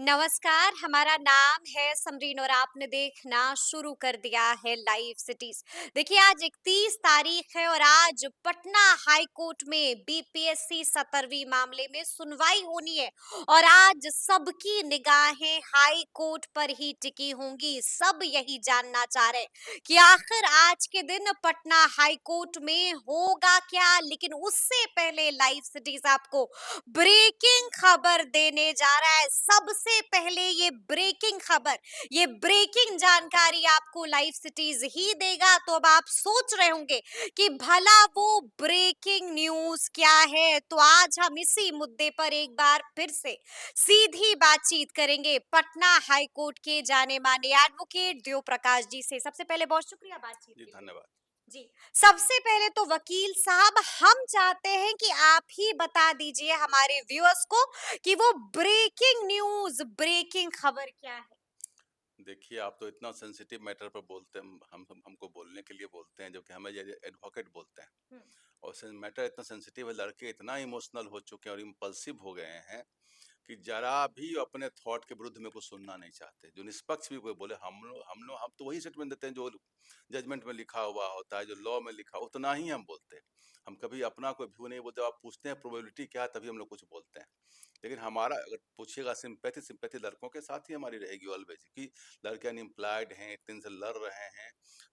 नमस्कार, हमारा नाम है समरीन और आपने देखना शुरू कर दिया है लाइव सिटीज। देखिए आज 31 तारीख है और आज पटना हाई कोर्ट में बीपीएससी 17वीं मामले में सुनवाई होनी है। और आज सबकी निगाहें हाई कोर्ट पर ही टिकी होंगी। सब यही जानना चाह रहे हैं कि आखिर आज के दिन पटना हाई कोर्ट में होगा क्या। लेकिन उससे पहले लाइव सिटीज आपको ब्रेकिंग खबर देने जा रहा है। सबसे पहले ये ब्रेकिंग जानकारी आपको लाइव सिटीज ही देगा। तो अब आप सोच रहे होंगे कि भला वो ब्रेकिंग न्यूज क्या है। तो आज हम इसी मुद्दे पर एक बार फिर से सीधी बातचीत करेंगे पटना हाई कोर्ट के जाने माने एडवोकेट देव प्रकाश जी से। सबसे पहले बहुत शुक्रिया बातचीत जी, के लिए। धन्यवाद। जी, सबसे पहले तो वकील साहब हम चाहते हैं कि आप ही बता दीजिए हमारे व्यूअर्स को कि वो ब्रेकिंग खबर क्या है। देखिए, आप तो इतना सेंसिटिव मैटर पर बोलते हैं, हमको बोलने के लिए बोलते हैं, जबकि हमें ये एडवोकेट बोलते हैं। हम्म, और मैटर इतना सेंसिटिव है, लड़के इतना इमोशनल हो चुके हैं और इम्पल्सिव हो गए हैं कि जरा भी अपने थॉट के विरुद्ध में कुछ सुनना नहीं चाहते। जो निष्पक्ष भी कोई बोले, हम तो वही स्टेटमेंट देते हैं जो जजमेंट में लिखा हुआ होता है, जो लॉ में लिखा उतना ही हम बोलते हैं। हम कभी अपना कोई व्यू नहीं बोलते। आप पूछते हैं प्रोबेबिलिटी क्या है, तभी हम लोग कुछ बोलते हैं। लेकिन हमारा अगर पूछिएगा, सिंपैथी सिंपैथी लड़कों के साथ ही हमारी रहेगी ऑलवेज, कि लड़के अनएम्प्लॉयड हैं, इतने दिन से लड़ रहे हैं।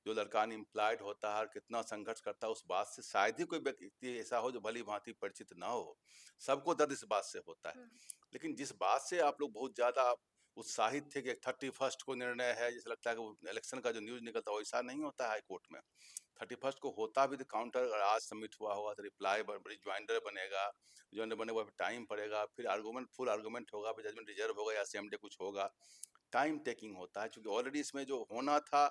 जो लड़का अनएम्प्लॉयड होता है और कितना संघर्ष करता है, उस बात से शायद ही कोई व्यक्ति ऐसा हो जो भली भांति परिचित ना हो। सबको दर्द इस बात से होता है। हम्म, लेकिन जिस बात से आप लोग बहुत ज्यादा उत्साहित थे कि 31 को निर्णय है, जैसे लगता है कि वो इलेक्शन का जो न्यूज निकलता है वैसा नहीं होता है हाई कोर्ट में। 31 को होता भी, तो काउंटर अगर आज सबमिट हुआ होगा तो रिप्लाई रिज्वाइंडर बनेगा। रिज्वाइंडर बने हुआ टाइम पड़ेगा, फिर आर्गूमेंट फुल आर्गूमेंट होगा, फिर जजमेंट रिजर्व होगा या सेम डे कुछ होगा। टाइम टेकिंग होता है, क्योंकि ऑलरेडी इसमें जो होना था,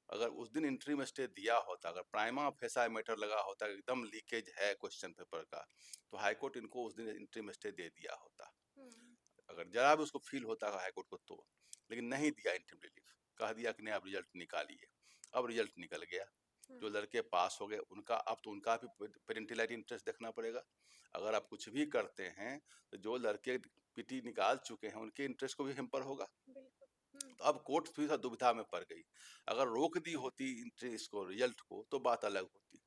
अगर उस दिन इंट्रीम स्टे दिया होता, अगर प्राइमा फेसा मैटर लगा होता, एकदम लीकेज है क्वेश्चन पेपर का, तो हाईकोर्ट इनको उस दिन इंट्रीम स्टे दे दिया होता। हम्म, अगर जरा भी उसको फील होता है हाईकोर्ट को तो। लेकिन नहीं दिया इंटरिम रिलीफ, कह दिया कि नहीं आप रिजल्ट निकालिए। अब रिजल्ट निकल गया। जो हम्म, लड़के पास हो गए उनका अब तो उनका भी पेरेंटल इंटरेस्ट देखना पड़ेगा। अगर आप कुछ भी करते हैं तो जो लड़के पीटी निकाल चुके हैं उनके इंटरेस्ट को भी हेम्पर होगा। बिल्कुल। तो अब कोर्ट थोड़ी सा दुविधा में पड़ गई। अगर रोक दी होती इंटरेस्ट को, रिजल्ट को, तो बात अलग होती।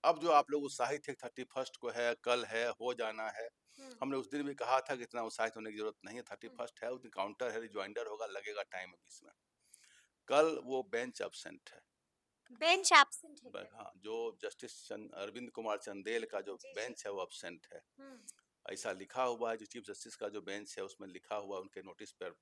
अब जो आप लोग उत्साहित थे 31 को है, कल है, हो जाना है। हम्म, हमने उस दिन भी कहा था कि इतना उत्साहित होने की जरूरत नहीं है, हम्म, 31 है, उस दिन काउंटर है, रिज्वाइंडर होगा, लगेगा टाइम बीच में। कल वो बेंच अब्सेंट है। बेंच एब्सेंट है क्या? हाँ, जो जस्टिस अरविंद कुमार चंदेल का जो जी जी। बेंच है वो अब्सेंट है। हम्म, ऐसा लिखा हुआ है, जो चीफ जस्टिस का जो बेंच है उसमें लिखा हुआ, उनके नोटिस पर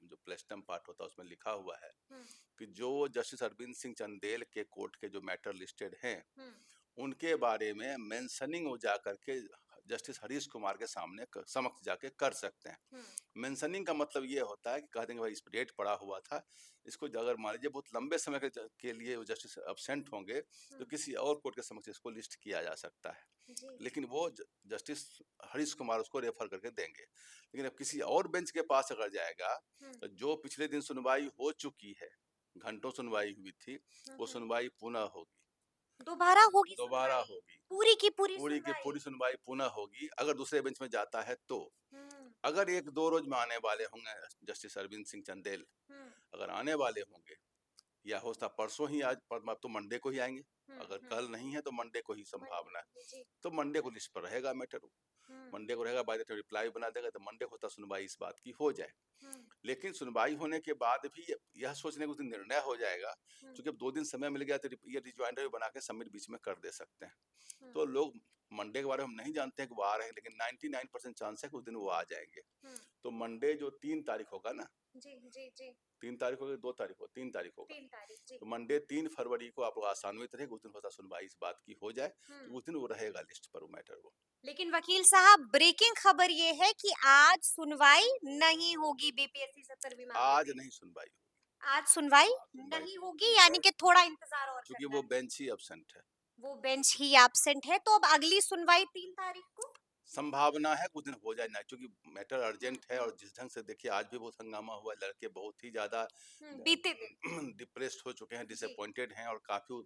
जो प्लेस्टम पार्ट होता है उसमें लिखा हुआ है हम्म, कि जो जस्टिस अरविंद सिंह चंदेल के कोर्ट के जो मैटर लिस्टेड हैं, हम्म, उनके बारे में मेंशनिंग वो जा करके जस्टिस हरीश कुमार के सामने समक्ष जाके कर सकते हैं। हम्म, मेंशनिंग का मतलब ये होता है कि कह देंगे भाई इस पर डेट पड़ा हुआ था, इसको अगर मान लीजिए बहुत लंबे समय के लिए वो जस्टिस अब्सेंट होंगे तो हम्म, किसी और कोर्ट के समक्ष इसको लिस्ट किया जा सकता है। जी। लेकिन वो जस्टिस हरीश कुमार उसको रेफर करके देंगे। लेकिन अब किसी और बेंच के पास अगर जाएगा, हम्म, तो जो पिछले दिन सुनवाई हो चुकी है, घंटों सुनवाई हुई थी, वो हम्म, सुनवाई पुनः होगी। दोबारा होगी दोबारा सुनवाई? होगी। पूरी की पूरी पूरी की सुनवाई? पूरी सुनवाई पुनः होगी, अगर दूसरे बेंच में जाता है तो। हम्म, अगर 1-2 रोज में आने वाले होंगे जस्टिस अरविंद सिंह चंदेल, हम्म, अगर आने वाले होंगे, या हो सकता परसों ही, आज पर अब तो मंडे को ही आएंगे। अगर हम्म, कल नहीं है तो मंडे को ही मंडे संभावना है। को ही जी। तो मंडे को लिस्ट पर रहेगा मैटर। हम्म, मंडे को रहेगा, बाय द टाइम रिप्लाई बना देगा तो मंडे होता सुनवाई इस बात की हो जाए। हम्म, लेकिन सुनवाई होने के बाद भी यह सोचने को उस दिन निर्णय हो जाएगा, हम्म, क्योंकि अब 2 दिन समय मिल गया तो ये रिज्वाइंडर भी बना के सबमिट बीच में कर दे सकते हैं। हम्म, तो लोग मंडे के बारे में हम नहीं जानते हैं कि वो आ रहे हैं, लेकिन 99% चांस है कि उस दिन वो आ जाएंगे। हम्म, तो मंडे जो 3 तारीख होगा ना, जी जी जी। 3 तारीख होगी, 2 तारीख हो, 3 तारीख होगा। 3 तारीख जी। तो मंडे 3 फरवरी को आप लोग आसान्वित रहेगा, उस दिन होता सुनवाई इस बात की हो जाए, हम्म, तो उस दिन वो रहेगा लिस्ट पर वो मैटर वो। लेकिन वकील साहब ब्रेकिंग खबर ये है कि आज सुनवाई नहीं होगी बीपीएससी 17वीं मामले आज में। नहीं सुनवाई होगी। आज सुनवाई आज सुनवाई नहीं नहीं होगी होगी, यानी कि थोड़ा इंतजार और क्योंकि करना वो है। बेंच ही एब्सेंट है। वो बेंच ही एब्सेंट है तो अब अगली सुनवाई 3 तारीख को। संभावना है कुछ दिन हो जाए ना, क्योंकि मैटर हम्म, अर्जेंट है। और जिस ढंग से देखिए, आज भी बहुत हंगामा हुआ है, लड़के बहुत ही ज्यादा बीते दिन। डिप्रेस्ड हो चुके हैं, जी। डिसअपॉइंटेड हैं और काफी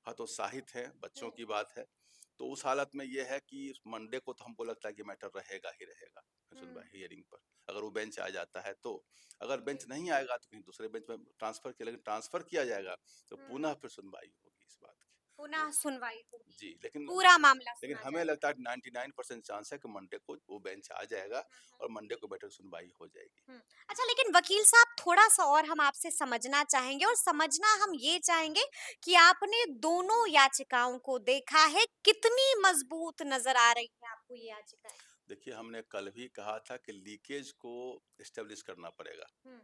हतोत्साहित हैं, बच्चों हम्म, की बात है। तो उस हालत में ये है कि मंडे को तो हमको लगता है कि मैटर रहेगा ही रहेगा हम्म। हियरिंग पर, अगर वो बेंच आ जाता है तो। अगर जी। बेंच नहीं आएगा तो कहीं दूसरे बेंच में ट्रांसफर किया, लेकिन ट्रांसफर किया जाएगा तो हम्म। पुनः फिर सुनवाई होगी इस बात की। पुनः वो सुनवाई होगी। जी, लेकिन पूरा मामला लेकिन सुना हमें लगता जाएगा। है 99% चांस है कि मंडे को वो बेंच आ जाएगा हम्म। और मंडे को बेटर सुनवाई हो जाएगी। अच्छा, लेकिन वकील साहब थोड़ा-सा और हम आपसे समझना चाहेंगे और समझना हम ये चाहेंगे कि आपने दोनों याचिकाओं को देखा है, कितनी मजबूत नज़र आ रही है आपको ये याचिकाएँ? देखिए, हमने कल भी कहा था कि लीकेज को एस्टेब्लिश करना पड़ेगा। हुँ,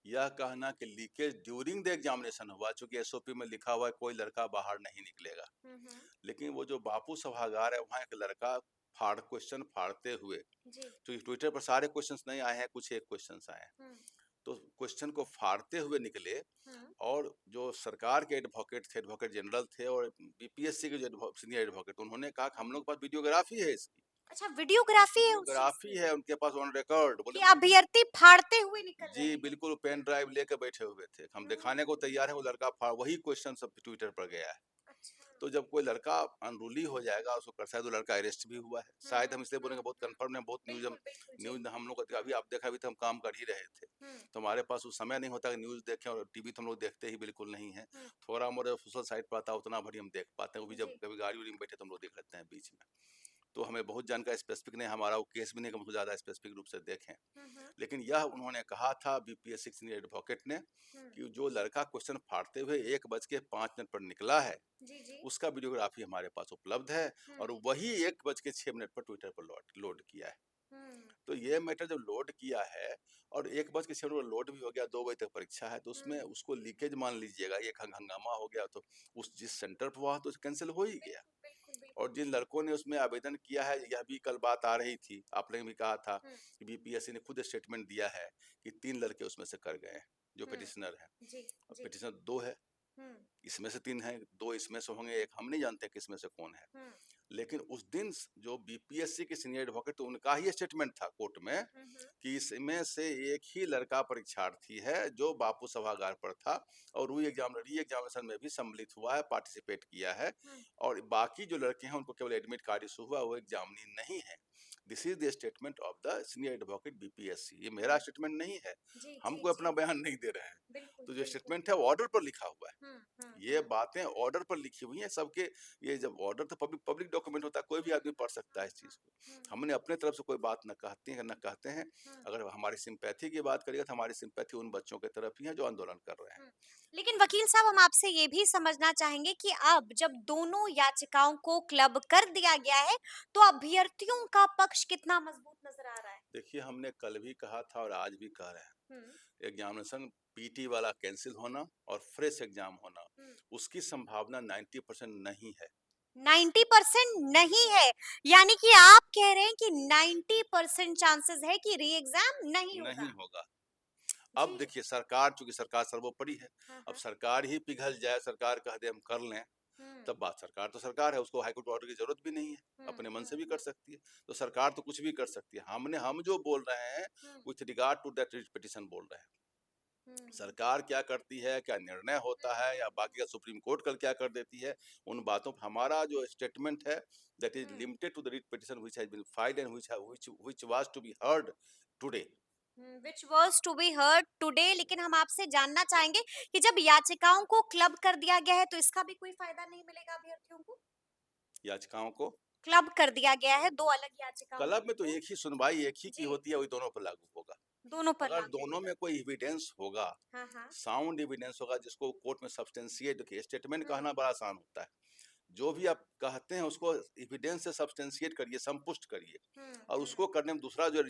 यह कहना कि लीकेज ड्यूरिंग द एग्जामिनेशन हुआ, चूंकि एसओपी में लिखा हुआ है कोई लड़का बाहर नहीं निकलेगा, हुँ, हुँ। लेकिन वो जो बापू सभागार है वहाँ एक लड़का क्वेश्चन फाड़ते हुए, जी। तो ट्विटर पर सारे क्वेश्चंस नहीं आए हैं, कुछ एक क्वेश्चंस आए हैं, हुँ, तो क्वेश्चन को फाड़ते हुए निकले। हुँ। और जो सरकार के एडवोकेट थे, एडवोकेट जनरल थे और बीपीएससी के जो सीनियर एडवोकेट, उन्होंने कहा कि हम लोग के पास वीडियोग्राफी है इसकी, अच्छा, वीडियोग्राफी है उस चीज़ वीडियोग्राफी की? है उनके पास ऑन रिकॉर्ड। बोले कि अभ्यर्थी फाड़ते हुए निकल जी रहे हैं? बिल्कुल, पेन ड्राइव लेके बैठे हुए थे, हम हुँ, दिखाने को तैयार है, वो लड़का वही क्वेश्चन सब ट्विटर पर गया है। अच्छा। तो जब कोई लड़का अनरूली हो जाएगा, उसको शायद वो लड़का अरेस्ट भी हुआ है, हुँ, शायद हम इसलिए हुँ, बोलेंगे, बहुत हुँ। कंफर्म है, बहुत न्यूज हम बिल्कुल, बिल्कुल, जी। न्यूज हम लोग को अभी आप देखा, अभी तो हम काम कर ही रहे थे, हुँ, तो हमारे पास उस समय नहीं होता कि न्यूज देखें, और टीवी तो हम लोग देखते ही बिल्कुल नहीं है। हुँ। थोड़ा मोरे सोशल साइट पर आता है, उतना भरी हम देख पाते हैं, वो भी जब जी। कभी गाड़ी उड़ी में बैठे तो हम लोग देख लेते हैं बीच में। तो हमें बहुत जानकारी स्पेसिफिक नहीं, हमारा वो केस भी नहीं कि हम उसको ज्यादा स्पेसिफिक रूप से देखें। हुँ, हुँ, लेकिन यह उन्होंने कहा था बीपीएससी सीनियर एडवोकेट ने हुँ। कि जो लड़का क्वेश्चन फाड़ते हुए 1:05 पर निकला है, जी, जी। उसका वीडियोग्राफी हमारे पास उपलब्ध है, हुँ, और वही 1:06 पर ट्विटर पर लोड किया है। हुँ, तो ये मैटर जब लोड किया है और 1:06 पर लोड भी हो गया, 2 बजे तक परीक्षा है, तो उसमें हुँ। उसको लीकेज मान लीजिएगा, एक हंगामा हो गया, तो उस जिस सेंटर पर हुआ तो कैंसिल हो ही गया। बिल्कुल, बिल्कुल, और बिल्कुल, जिन जी। लड़कों ने उसमें आवेदन किया है, यह भी कल बात आ रही थी, आपने भी कहा था हुँ, कि बीपीएससी ने खुद स्टेटमेंट दिया है कि 3 लड़के उसमें से कर गए हैं, जो हुँ। पिटिशनर हैं। जी, जी। पिटिशनर 2 है, हुँ, इसमें से 3 हैं, 2 इसमें से होंगे, 1 हम नहीं जानते कि इसमें से कौन है। हुँ, लेकिन उस दिन जो बीपीएससी के सीनियर एडवोकेट, तो उनका ही स्टेटमेंट था कोर्ट में हुँ, हुँ। कि इसमें से एक ही लड़का परीक्षार्थी है जो बापू सभागार पर था, और री एग्जामिनेशन में भी सम्मिलित हुआ है, पार्टिसिपेट किया है, हुँ। और बाकी जो लड़के हैं उनको केवल एडमिट कार्ड इशू हुआ, वो एग्जामिनी नहीं है। This is the statement of the senior advocate BPSC, ये मेरा हुँ। स्टेटमेंट नहीं है, जी, हम जी, कोई अपना जी। बयान नहीं दे रहे हैं। बिल्कुल, तो जो बिल्कुल। स्टेटमेंट है वो ऑर्डर पर लिखा हुआ है, हुँ, हुँ, ये हुँ। बातें ऑर्डर पर लिखी हुई हैं सबके। ये जब ऑर्डर, तो पब्लिक पब्लिक डॉक्यूमेंट होता है, कोई भी हुँ, आदमी हुँ, पढ़ सकता है हुँ, इस चीज़ को। हुँ, हुँ, हमने अपने तरफ से कोई बात न कहते हैं, न कहते हैं। हुँ, अगर हमारी सिंपैथी की बात करिएगा तो हमारी सिंपैथी उन बच्चों की तरफ ही है जो आंदोलन कर रहे हैं। हुँ। लेकिन वकील साहब, हम आपसे ये भी समझना चाहेंगे कि अब जब दोनों याचिकाओं को क्लब कर दिया गया है, तो अभ्यर्थियों का पक्ष कितना मजबूत नज़र आ रहा है? देखिए, हमने कल भी कहा था और आज भी कह रहे हैं, हुँ, एग्जामिनेशन पीटी वाला कैंसिल होना और फ्रेश एग्जाम होना, हुँ। उसकी संभावना 90% नहीं है। 90% नहीं है, यानी कि आप कह रहे हैं कि 90% चांसेस है कि री एग्जाम नहीं नहीं होगा। होगा। अब जी। देखिए, सरकार, चूंकि सरकार सर्वोपरि है, हाँ, अब हाँ। सरकार ही पिघल जाए, सरकार कह दे हम कर लें, हुँ, तब बात, सरकार तो सरकार है, उसको हाईकोर्ट ऑर्डर की जरूरत भी नहीं है, हुँ, अपने मन हुँ, से भी कर हुँ, सकती है। तो सरकार तो कुछ भी कर सकती है, हम जो बोल रहे हैं हुँ, with regard to that petition बोल रहे हैं। हुँ, सरकार क्या करती है, क्या निर्णय होता है, या बाकी का सुप्रीम कोर्ट कल क्या कर देती है, उन बातों पर हमारा जो स्टेटमेंट है, that is um, limited to the writ petition which has been filed and which was to be heard today. Which was to be heard today. लेकिन हम आपसे जानना चाहेंगे कि जब याचिकाओं को क्लब कर दिया गया है, तो इसका भी कोई फायदा नहीं मिलेगा अभ्यर्थियों को? याचिकाओं को क्लब कर दिया गया है दो अलग याचिकाओं क्लब में तो को। एक ही सुनवाई एक ही की जी। होती है, वही दोनों पर लागू होगा। दोनों पर अगर लागू दोनों होगा। में कोई एविडेंस होगा, हाँ, हाँ। साउंड एविडेंस होगा, जिसको कोर्ट में सब्सटेंशिएट, देखिए स्टेटमेंट हुँ, कहना बड़ा आसान होता है, जो भी आप कहते हैं उसको एविडेंस से सब्सटेंशिएट करिए, संपुष्ट करिए, हुँ, और हुँ, उसको करने में दूसरा जो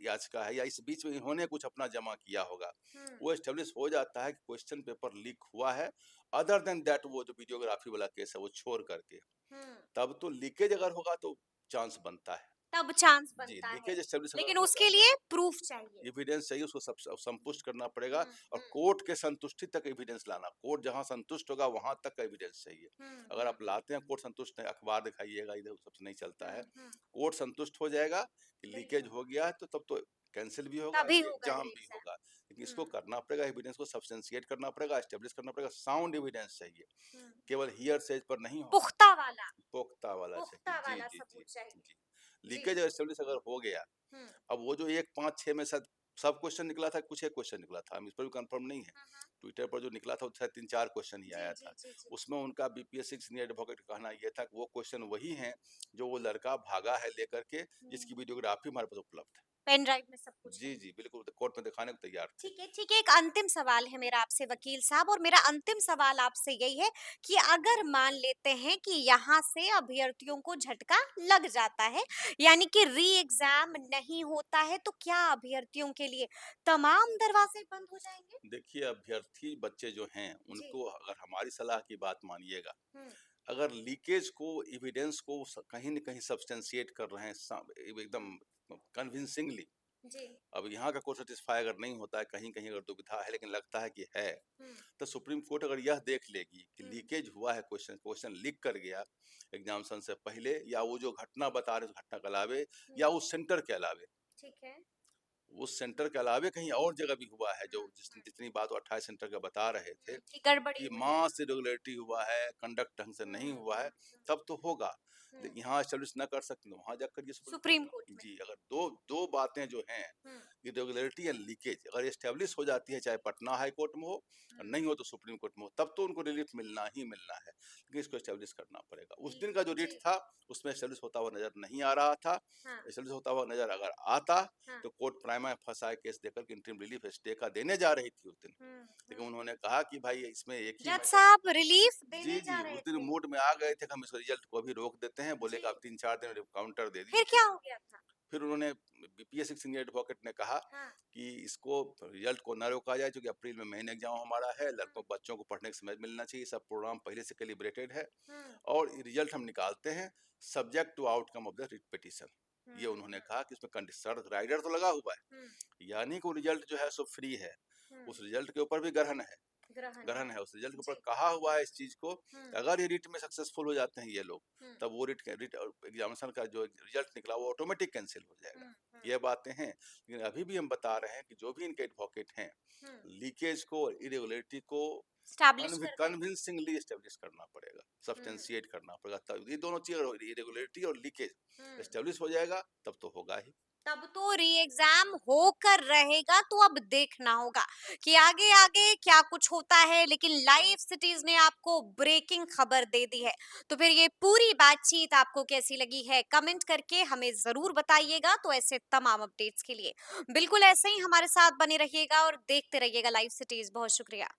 याचिका है, या इस बीच में इन्होंने कुछ अपना जमा किया होगा, हुँ, वो एस्टेब्लिश हो जाता है कि क्वेश्चन पेपर लीक हुआ है। अदर देन दैट, वो जो वीडियोग्राफी वाला केस है वो छोड़ करके, हुँ, तब तो लीकेज अगर होगा तो चांस बनता है। तब चांस जी, बनता है, लीकेज एस्टेब्लिश अगर लेकिन होगा, उसके लिए प्रूफ चाहिए। एविडेंस चाहिए, उसको संपुष्ट करना पड़ेगा हुँ, और हुँ, कोर्ट के संतुष्टि तक एविडेंस लाना। कोर्ट जहाँ संतुष्ट होगा वहाँ तक का एविडेंस चाहिए। हुँ, अगर हुँ, आप लाते हैं कोर्ट संतुष्ट नहीं, अखबार दिखाइएगा, इधर सबसे नहीं चलता है। हुँ, हुँ, कोर्ट संतुष्ट हो जाएगा कि लीकेज बिल्कुल, हो गया है, तो तब तो कैंसल भी होगा, तभी होगा एग्ज़ाम भी री-एग्ज़ाम। होगा। लेकिन इसको हुँ, करना पड़ेगा, एविडेंस को सब्सटेंशिएट करना पड़ेगा, एस्टेब्लिश करना पड़ेगा, साउंड एविडेंस चाहिए। हुँ, केवल हियरसेज पर नहीं होगा, पुख्ता वाला, पुख्ता वाला चाहिए। पुख्ता जी, वाला जी, जी, सबूत चाहिए। जी। जी, लीकेज और एस्टेब्लिश अगर हो गया, हुँ, अब वो जो 1, 5, 6 में शायद सब क्वेश्चन निकला था, कुछ एक क्वेश्चन निकला था, हम इस पर भी कंफर्म नहीं है। हुँ, हुँ, ट्विटर पर जो निकला था, वो शायद 3-4 क्वेश्चन ही जी, आया जी, था। जी, जी, उसमें उनका बीपीएससी सीनियर एडवोकेट का कहना ये था कि वो क्वेश्चन वही हैं, जो वो लड़का भागा है लेकर के, हुँ, जिसकी वीडियोग्राफी हमारे पास उपलब्ध है। पेन ड्राइव में सब कुछ है। जी, जी, बिल्कुल, तो कोर्ट में दिखाने को तैयार थे। ठीक है, एक अंतिम सवाल है मेरा आपसे वकील साहब, और मेरा अंतिम सवाल आपसे यही है कि अगर मान लेते हैं कि यहाँ से अभ्यर्थियों को झटका लग जाता है, यानी कि री एग्जाम नहीं होता है, तो क्या अभ्यर्थियों के लिए तमाम दरवाजे बंद हो जाएंगे? देखिए, अभ्यर्थी बच्चे जो हैं, जी। उनको अगर हमारी सलाह की बात मानिएगा, हम्म। अगर लीकेज को, एविडेंस को कहीं न कहीं सब्सटेंशिएट कर रहे हैं, हम्म। एकदम कन्विंसिंगली, जी। अब यहाँ का कोर्ट सैटिस्फाई अगर नहीं होता है, कहीं-कहीं अगर दुविधा है, लेकिन लगता है कि है, हम्म। तो सुप्रीम कोर्ट अगर यह देख लेगी कि हम्म। लीकेज हुआ है, क्वेश्चन क्वेश्चन लीक कर गया एग्जामिनेशन से पहले, या वो जो घटना बता रहे हैं, उस घटना के अलावे, या हम्म। उस सेंटर के अलावे, ठीक है। उस सेंटर के अलावे कहीं और जगह भी हुआ है, जो हम्म। हम्म। जितनी बात वो 28 सेंटर का बता रहे थे, कि गड़बड़ी कि हुई है। मास इरेगुलरिटी हुआ है, कंडक्ट ढंग से नहीं हुआ है, तब तो होगा। हम्म। लेकिन यहाँ एस्टेब्लिश ना कर सकते तो वहाँ जाकर ये सुप्रीम कोर्ट सुप्रीम में। कोर्ट में। जी, अगर दो दो बातें जो हैं, हम्म। इरेगुलरिटी एंड लीकेज अगर एस्टेब्लिश हो जाती है, चाहे पटना हाई कोर्ट में हो और हम्म। नहीं हो तो सुप्रीम कोर्ट में हो, तब तो उनको रिलीफ मिलना ही मिलना है, लेकिन इसको एस्टेब्लिश करना पड़ेगा। उस दिन का जो जी। रिट था, उसमें एस्टेब्लिश होता हुआ नजर नहीं आ रहा था। हाँ। एस्टेब्लिश होता हुआ नजर अगर आता, हाँ। तो कोर्ट प्राइमा फंसाए केस देकर के इंटरिम रिलीफ स्टे का देने जा रही थी उस दिन, हम्म। लेकिन हम्म। उन्होंने कहा कि भाई इसमें एक ही जज मैटर। साहब रिलीफ जी, देने जा जी, रहे उस दिन थे। मूड में आ गए थे कि हम इस रिजल्ट को अभी रोक देते हैं, बोले जी। कि आप 3-4 दिन काउंटर दे फिर दीजिए। क्या हो गया था? फिर उन्होंने, बीपीएससी सीनियर एडवोकेट ने कहा हाँ। कि इसको रिजल्ट को न रोका जाए, क्योंकि अप्रैल में मेन एग्जाम हमारा है, हम्म। लड़कों बच्चों को पढ़ने का समय मिलना चाहिए, सब प्रोग्राम पहले से कैलिब्रेटेड है, हम्म। और रिजल्ट हम निकालते हैं subject to outcome of the writ petition. ये उन्होंने कहा कि इसमें कंडीशन राइडर तो लगा हुआ है, हम्म। यानी कि वो रिजल्ट जो है सो फ्री है, हम्म। उस रिजल्ट के ऊपर भी ग्रहण है, ग्रहण है। ग्रहण है, उस रिजल्ट के ऊपर जी। कहा हुआ है इस चीज को, हम्म। कि अगर ये रिट में सक्सेसफुल हो जाते हैं ये लोग, हम्म। तब वो रिट रिट एग्जामिनेशन का जो रिजल्ट निकला वो ऑटोमेटिक कैंसिल हो जाएगा। हम्म। हम्म। ये बातें हैं, लेकिन अभी भी हम बता रहे हैं कि जो भी इनके एडवोकेट हैं, हम्म। लीकेज को, इरेगुलरिटी को स्टैब्लिश कर दें। कन्विंसिंगली एस्टेब्लिश करना पड़ेगा, हम्म। सब्सटेंशिएट करना पड़ेगा, तब ये दोनों चीज, इरेगुलरिटी और लीकेज हम्म। एस्टेब्लिश हो जाएगा, तब तो होगा ही। तब तो री एग्जाम होकर रहेगा, तो अब देखना होगा कि आगे आगे क्या कुछ होता है, लेकिन लाइव सिटीज ने आपको ब्रेकिंग खबर दे दी है। तो फिर ये पूरी बातचीत आपको कैसी लगी है, कमेंट करके हमें जरूर बताइएगा। तो ऐसे तमाम अपडेट्स के लिए बिल्कुल ऐसे ही हमारे साथ बने रहिएगा और देखते रहिएगा लाइव सिटीज। बहुत शुक्रिया।